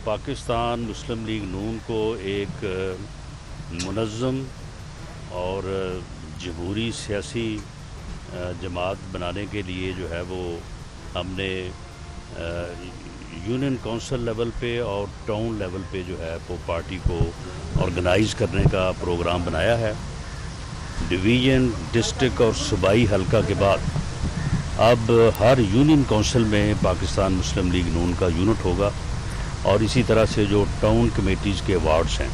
پاکستان مسلم league نون کو ایک منظم اور جمہوری سیاسی جماعت بنانے کے لیے جو ہے وہ ہم نے یونین کونسل لیول پہ اور ٹاؤن لیول پہ جو ہے وہ پارٹی کو آرگنائز کرنے کا پروگرام بنایا ہے. ڈویژن، ڈسٹرکٹ اور صوبائی حلقہ کے بعد اب ہر یونین کونسل میں پاکستان مسلم لیگ نون کا یونٹ ہوگا اور اسی طرح سے جو ٹاؤن کمیٹیز کے وارڈز ہیں.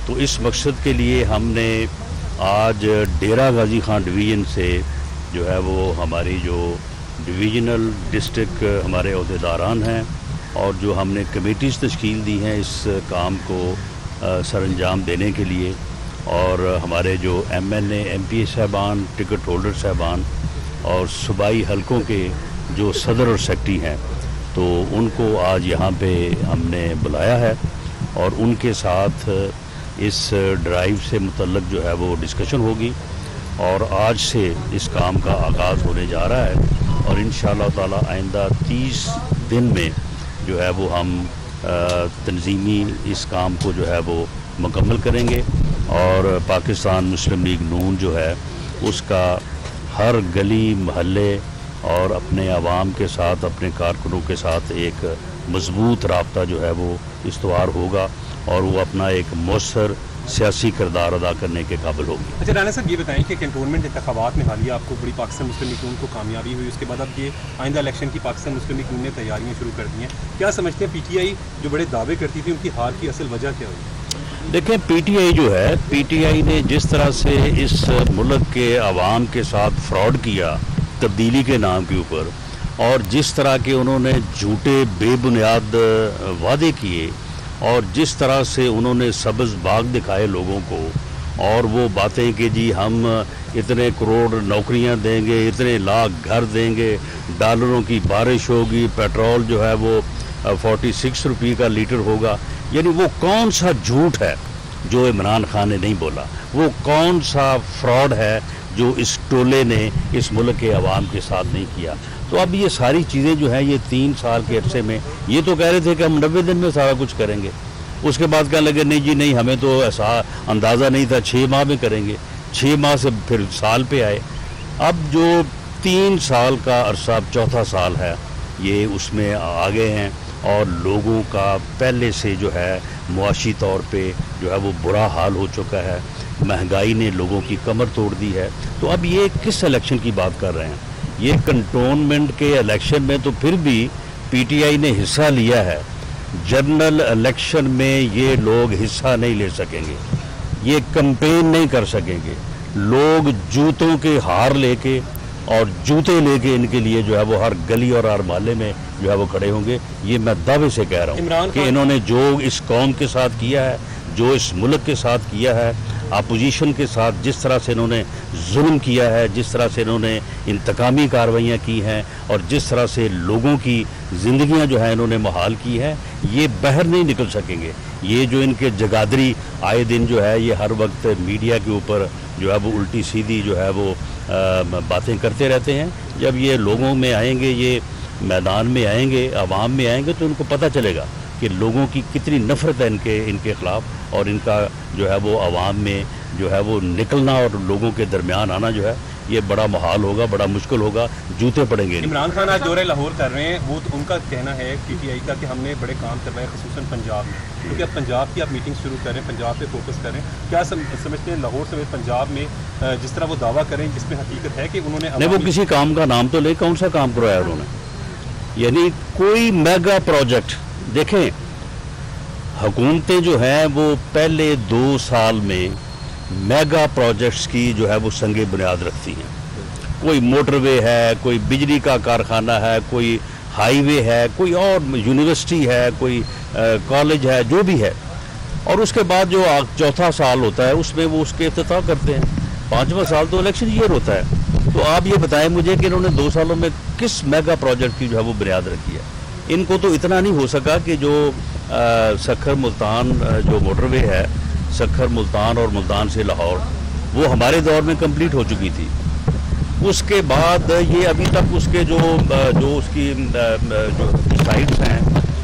تو اس مقصد کے لیے ہم نے آج ڈیرہ غازی خان ڈویژن سے جو ہے وہ ہماری جو ڈویژنل ڈسٹرکٹ ہمارے عہدیداران ہیں اور جو ہم نے کمیٹیز تشکیل دی ہیں اس کام کو سر انجام دینے کے لیے، اور ہمارے جو M L A M P A صاحبان، ٹکٹ ہولڈر صاحبان اور صوبائی حلقوں کے جو صدر اور سیکرٹری ہیں، تو ان کو آج یہاں پہ ہم نے بلایا ہے اور ان کے ساتھ اس ڈرائیو سے متعلق جو ہے وہ ڈسکشن ہوگی اور آج سے اس کام کا آغاز ہونے جا رہا ہے اور انشاءاللہ تعالی آئندہ 30 دن میں جو ہے وہ ہم تنظیمی اس کام کو جو ہے وہ مکمل کریں گے اور پاکستان مسلم لیگ نون جو ہے اس کا ہر گلی محلے اور اپنے عوام کے ساتھ، اپنے کارکنوں کے ساتھ ایک مضبوط رابطہ جو ہے وہ استوار ہوگا اور وہ اپنا ایک مؤثر سیاسی کردار ادا کرنے کے قابل ہوگی. اچھا رانا صاحب، یہ بتائیں کہ کنٹونمنٹ انتخابات میں حالیہ آپ کو بڑی پاکستان مسلم لیگ نون کو کامیابی ہوئی، اس کے بعد اب یہ آئندہ الیکشن کی پاکستان مسلم لیگ نون نے تیاریاں شروع کر دی ہیں. کیا سمجھتے ہیں پی ٹی آئی جو بڑے دعوے کرتی تھی ان کی ہار کی اصل وجہ کیا ہوئی؟ دیکھیں، پی ٹی آئی جو ہے، پی ٹی آئی نے جس طرح سے اس ملک کے عوام کے ساتھ فراڈ کیا تبدیلی کے نام کے اوپر، اور جس طرح کے انہوں نے جھوٹے بے بنیاد وعدے کیے اور جس طرح سے انہوں نے سبز باغ دکھائے لوگوں کو، اور وہ باتیں کہ جی ہم اتنے کروڑ نوکریاں دیں گے، اتنے لاکھ گھر دیں گے، ڈالروں کی بارش ہوگی، پیٹرول جو ہے وہ 46 روپے کا لیٹر ہوگا. یعنی وہ کون سا جھوٹ ہے جو عمران خان نے نہیں بولا؟ وہ کون سا فراڈ ہے جو اس ٹولے نے اس ملک کے عوام کے ساتھ نہیں کیا؟ تو اب یہ ساری چیزیں جو ہیں یہ 3 سال کے عرصے میں، یہ تو کہہ رہے تھے کہ ہم 90 دن میں سارا کچھ کریں گے، اس کے بعد کہنے لگے نہیں جی نہیں، ہمیں تو ایسا اندازہ نہیں تھا، 6 ماہ میں کریں گے. 6 ماہ سے پھر سال پہ آئے. اب جو 3 سال کا عرصہ، اب 4تھا سال ہے، یہ اس میں آگے ہیں اور لوگوں کا پہلے سے جو ہے معاشی طور پہ جو ہے وہ برا حال ہو چکا ہے. مہنگائی نے لوگوں کی کمر توڑ دی ہے. تو اب یہ کس الیکشن کی بات کر رہے ہیں؟ یہ کنٹونمنٹ کے الیکشن میں تو پھر بھی پی ٹی آئی نے حصہ لیا ہے. جنرل الیکشن میں یہ لوگ حصہ نہیں لے سکیں گے، یہ کمپین نہیں کر سکیں گے. لوگ جوتوں کے ہار لے کے اور جوتے لے کے ان کے لیے جو ہے وہ ہر گلی اور ہر محلے میں جو ہے وہ کھڑے ہوں گے. یہ میں دعوے سے کہہ رہا ہوں کہ انہوں نے جو اس قوم کے ساتھ کیا ہے، جو اس ملک کے ساتھ کیا ہے، اپوزیشن کے ساتھ جس طرح سے انہوں نے ظلم کیا ہے، جس طرح سے انہوں نے انتقامی کارروائیاں کی ہیں اور جس طرح سے لوگوں کی زندگیاں جو ہیں انہوں نے محال کی ہیں، یہ باہر نہیں نکل سکیں گے. یہ جو ان کے جگادری آئے دن جو ہے یہ ہر وقت میڈیا کے اوپر جو ہے وہ الٹی سیدھی جو ہے وہ باتیں کرتے رہتے ہیں، جب یہ لوگوں میں آئیں گے، یہ میدان میں آئیں گے، عوام میں آئیں گے، تو ان کو پتہ چلے گا کہ لوگوں کی کتنی نفرت ہے ان کے خلاف، اور ان کا جو ہے وہ عوام میں جو ہے وہ نکلنا اور لوگوں کے درمیان آنا جو ہے یہ بڑا محال ہوگا، بڑا مشکل ہوگا، جوتے پڑیں گے. عمران خان آج دورہ لاہور کر رہے ہیں، وہ ان کا کہنا ہے پی ٹی آئی کا کہ ہم نے بڑے کام کروائے خصوصاً پنجاب میں، کیونکہ اب پنجاب کی آپ میٹنگ شروع کریں، پنجاب پہ فوکس کریں. کیا سمجھتے ہیں لاہور سمیت پنجاب میں جس طرح وہ دعویٰ کریں جس میں حقیقت ہے کہ انہوں نے نہیں، وہ کسی کام کا نام تو لے، کون سا کام کروایا انہوں نے؟ یعنی کوئی میگا پروجیکٹ. دیکھیں، حکومتیں جو ہیں وہ پہلے 2 سال میں میگا پروجیکٹس کی جو ہے وہ سنگ بنیاد رکھتی ہیں. کوئی موٹر وے ہے، کوئی بجلی کا کارخانہ ہے، کوئی ہائی وے ہے، کوئی اور یونیورسٹی ہے، کوئی کالج ہے، جو بھی ہے. اور اس کے بعد جو 4تھا سال ہوتا ہے اس میں وہ اس کے افتتاح کرتے ہیں. 5واں سال تو الیکشن ایئر ہوتا ہے. تو آپ یہ بتائیں مجھے کہ انہوں نے 2 سالوں میں کس میگا پروجیکٹ کی جو ہے وہ بنیاد رکھی ہے؟ ان کو تو اتنا نہیں ہو سکا کہ جو سکھر ملتان جو موٹر وے ہے، سکھر ملتان اور ملتان سے لاہور، وہ ہمارے دور میں کمپلیٹ ہو چکی تھی. اس کے بعد یہ ابھی تک اس کے جو اس کی جو سائٹس ہیں